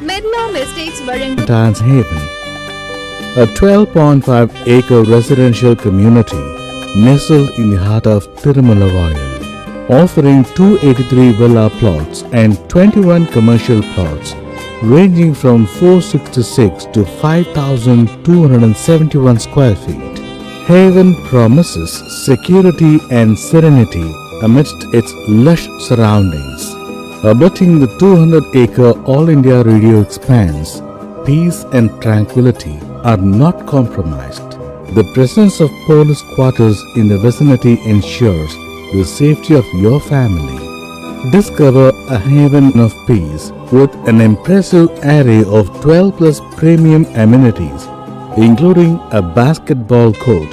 Medlam Estates வழங்கும் Dance Haven, a 12.5-acre residential community nestled in the heart of Tirumalavayil, offering 283 villa plots and 21 commercial plots ranging from 466 to 5,271 square feet. Haven promises security and serenity amidst its lush surroundings. Abutting the 200-acre All India Radio expanse, peace and tranquility are not compromised. The presence of police quarters in the vicinity ensures the safety of your family. Discover a haven of peace with an impressive array of 12 plus premium amenities, including a basketball court,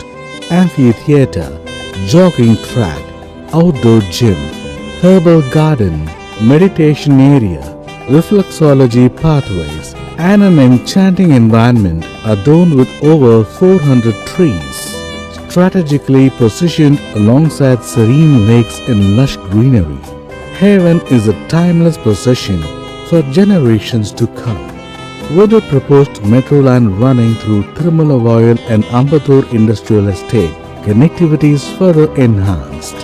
amphitheater, jogging track, outdoor gym, herbal garden, meditation area, reflexology pathways, and an enchanting environment adorned with over 400 trees, strategically positioned alongside serene lakes and lush greenery. Haven is a timeless possession for generations to come. With the proposed metro line running through Tirumalavayil and Ambattur Industrial Estate, connectivity is further enhanced.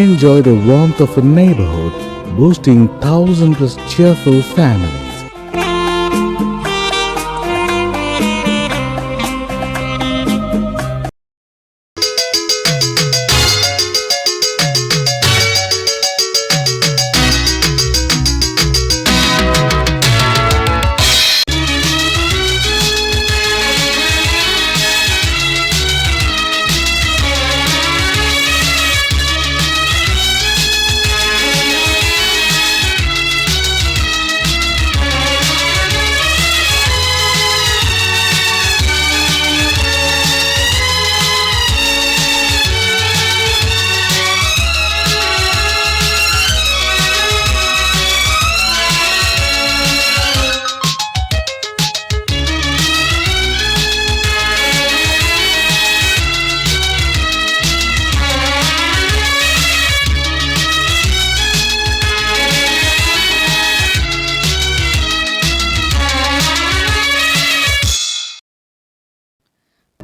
Enjoy the warmth of a neighborhood, boasting 1,000 plus cheerful families.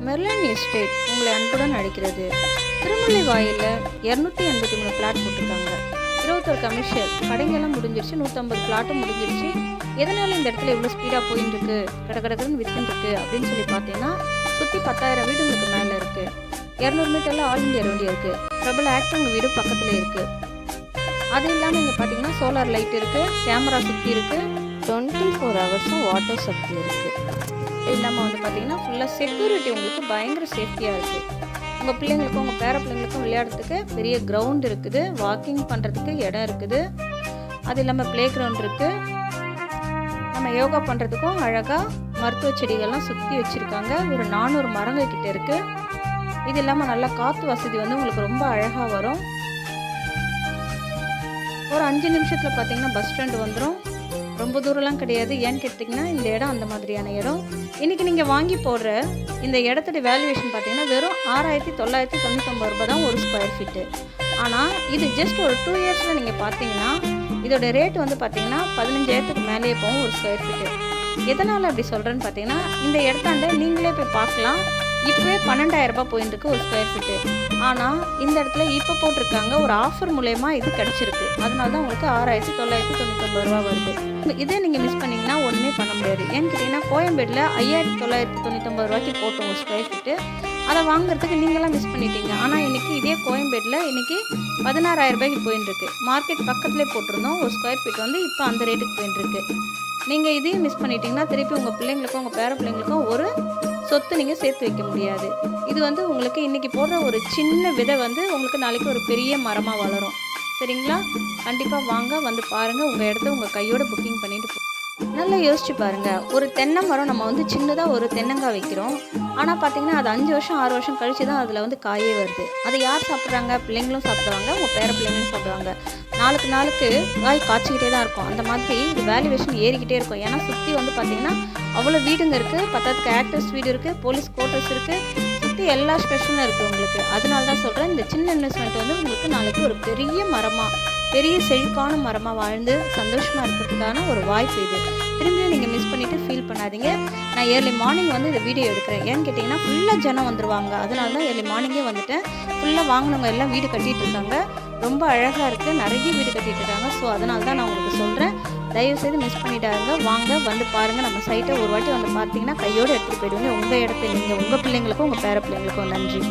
மெர்லன் estate உங்களை அன்புடன் அழைக்கிறது. திருமலைவாயிலில் 283 plot போட்டிருக்காங்க. 21 commercial கடைங்கெல்லாம் முடிஞ்சிருச்சு. 150 பிளாட்டும் முடிஞ்சிருச்சு. எதனால இந்த இடத்துல இவ்வளோ ஸ்பீடாக போயின்னு இருக்கு, கடகடன்னு வித்துன்னு இருக்கு அப்படின்னு சொல்லி பார்த்தீங்கன்னா, சுற்றி 10,000 வீடுங்களுக்கு மேலே இருக்குது. 200 மீட்டரில் ஆல் இந்தியா ரோடு இருக்குது. பிரபல ஆக்டருங்க வீடு பக்கத்தில் இருக்குது. அது இல்லாமல் இங்கே பார்த்தீங்கன்னா சோலார் லைட் இருக்குது, கேமரா சுற்றி இருக்குது, 24 ஹவர்ஸும் வாட்டர் சக்தி இருக்குது. இது இல்லாமல் வந்து பார்த்தீங்கன்னா ஃபுல்லாக செக்யூரிட்டி உங்களுக்கு பயங்கர சேஃப்டியாக இருக்குது. உங்கள் பிள்ளைங்களுக்கும் உங்கள் பேர பிள்ளைங்களுக்கும் விளையாடுறதுக்கு பெரிய கிரவுண்ட் இருக்குது, வாக்கிங் பண்ணுறதுக்கு இடம் இருக்குது. அது இல்லாமல் ப்ளே கிரவுண்ட் இருக்குது. நம்ம யோகா பண்ணுறதுக்கும் அழகாக மருத்துவ செடிகள்லாம் சுற்றி வச்சுருக்காங்க. ஒரு 400 மரங்கள் கிட்டே இருக்குது. இது இல்லாமல் நல்லா காற்று வசதி வந்து உங்களுக்கு ரொம்ப அழகாக வரும். ஒரு 5 நிமிஷத்தில் பார்த்தீங்கன்னா பஸ் ஸ்டாண்டு வந்துடும். ரொம்ப தூரம்லாம் கிடையாது. ஏன்னு கேட்டிங்கன்னா இந்த இடம் அந்த மாதிரியான இடம். இன்றைக்கி நீங்கள் வாங்கி போடுற இந்த இடத்தோட வேல்யூவேஷன் பார்த்தீங்கன்னா வெறும் 6,999 ரூபாய் தான் ஒரு ஸ்கொயர் ஃபீட்டு. ஆனால் இது ஜஸ்ட் ஒரு 2 இயர்ஸில் நீங்கள் பார்த்தீங்கன்னா இதோட ரேட் வந்து பார்த்தீங்கன்னா 15,000க்கு மேலேயே போகும் ஒரு ஸ்கொயர் ஃபீட்டு. எதனால் அப்படி சொல்கிறேன்னு பார்த்தீங்கன்னா, இந்த இடத்தாண்ட நீங்களே போய் பார்க்கலாம். இப்போவே 12,000 ரூபாய் போயின்னு இருக்கு ஒரு ஸ்கொயர் ஃபீட்டு. ஆனால் இந்த இடத்துல இப்போ போட்டிருக்காங்க ஒரு ஆஃபர் மூலயமா இது கிடச்சிருக்கு. அதனால தான் உங்களுக்கு 6,999 ரூபா வருது. இதே நீங்கள் மிஸ் பண்ணிங்கன்னா ஒன்றுமே பண்ண முடியாது. ஏன்னு கேட்டிங்கன்னா கோயம்பேடில் 5,999 ரூபாய்க்கு போட்டோம் ஒரு ஸ்கொயர் ஃபீட்டு. அதை வாங்குறதுக்கு நீங்களாம் மிஸ் பண்ணிட்டீங்க. ஆனால் இன்றைக்கி இதே கோயம்பேடில் இன்றைக்கி 16,000 ரூபாய்க்கு போயின்னு இருக்கு. மார்க்கெட் பக்கத்துலேயே போட்டிருந்தோம் ஒரு ஸ்கொயர் ஃபீட் வந்து இப்போ அந்த ரேட்டுக்கு போயின்னு இருக்கு. நீங்கள் இதையும் மிஸ் பண்ணிட்டீங்கன்னா திருப்பி உங்கள் பிள்ளைங்களுக்கும் உங்கள் பேர பிள்ளைங்களுக்கும் ஒரு சொத்து நீங்கள் சேர்த்து வைக்க முடியாது. இது வந்து உங்களுக்கு இன்றைக்கி போடுற ஒரு சின்ன விதை வந்து உங்களுக்கு நாளைக்கு ஒரு பெரிய மரமாக வளரும். சரிங்களா? கண்டிப்பாக வாங்க, வந்து பாருங்கள். உங்கள் இடத்த உங்கள் கையோட புக்கிங் பண்ணிவிட்டு நல்லா யோசிச்சு பாருங்கள். ஒரு தென்னை மரம் நம்ம வந்து சின்னதாக ஒரு தென்னங்காய் வைக்கிறோம். ஆனால் பார்த்திங்கன்னா அது 5 வருஷம் 6 வருஷம் கழித்து தான் அதில் வந்து காயே வருது. அதை யார் சாப்பிட்றாங்க? பிள்ளைங்களும் சாப்பிடுவாங்க, உங்கள் பேர பிள்ளைங்களும் சாப்பிடுவாங்க. நாளுக்கு நாளுக்கு காய் காய்ச்சிக்கிட்டே தான் இருக்கும். அந்த மாதிரி இது வேல்யூவேஷன் ஏறிக்கிட்டே இருக்கும். ஏன்னா சுற்றி வந்து பார்த்திங்கன்னா அவ்வளோ வீடுங்க இருக்குது. பத்தாவதுக்கு ஆக்டர்ஸ் வீடு இருக்குது, போலீஸ் குவார்ட்டர்ஸ் இருக்குது, சுற்றி எல்லா ஸ்பெஷலும் இருக்குது உங்களுக்கு. அதனால தான் சொல்கிறேன், இந்த சின்ன இன்வெஸ்ட்மெண்ட் வந்து உங்களுக்கு நாளைக்கு ஒரு பெரிய மரமாக பெரிய செழிப்பான மரமாக வாழ்ந்து சந்தோஷமாக இருக்கிறதுக்கான ஒரு வாய்ப்பு இது. திரும்பியும் நீங்கள் மிஸ் பண்ணிவிட்டு ஃபீல் பண்ணாதீங்க. நான் ஏர்லி மார்னிங் வந்து இந்த வீடியோ எடுக்கிறேன். ஏன்னு கேட்டிங்கன்னா ஃபுல்லாக ஜனம் வந்துடுவாங்க. அதனால தான் ஏர்லி மார்னிங்கே வந்துட்டேன். ஃபுல்லாக வாங்கினவங்க எல்லாம் வீடு கட்டிகிட்டு இருக்காங்க. ரொம்ப அழகாக இருக்குது, நிறைய வீடு கட்டிகிட்டு இருக்காங்க. ஸோ அதனால தான் நான் உங்களுக்கு சொல்கிறேன், தயவுசெய்து மிஸ் பண்ணிட்டாங்க. வாங்க வந்து பாருங்கள். நம்ம சைட்டை ஒரு வாட்டி வந்து பார்த்தீங்கன்னா கையோடு எடுத்துகிட்டு போயிடுவீங்க. உங்கள் இடத்த நீங்கள் உங்கள் பிள்ளைங்களுக்கும் உங்கள் பேர பிள்ளைங்களுக்கும். நன்றி.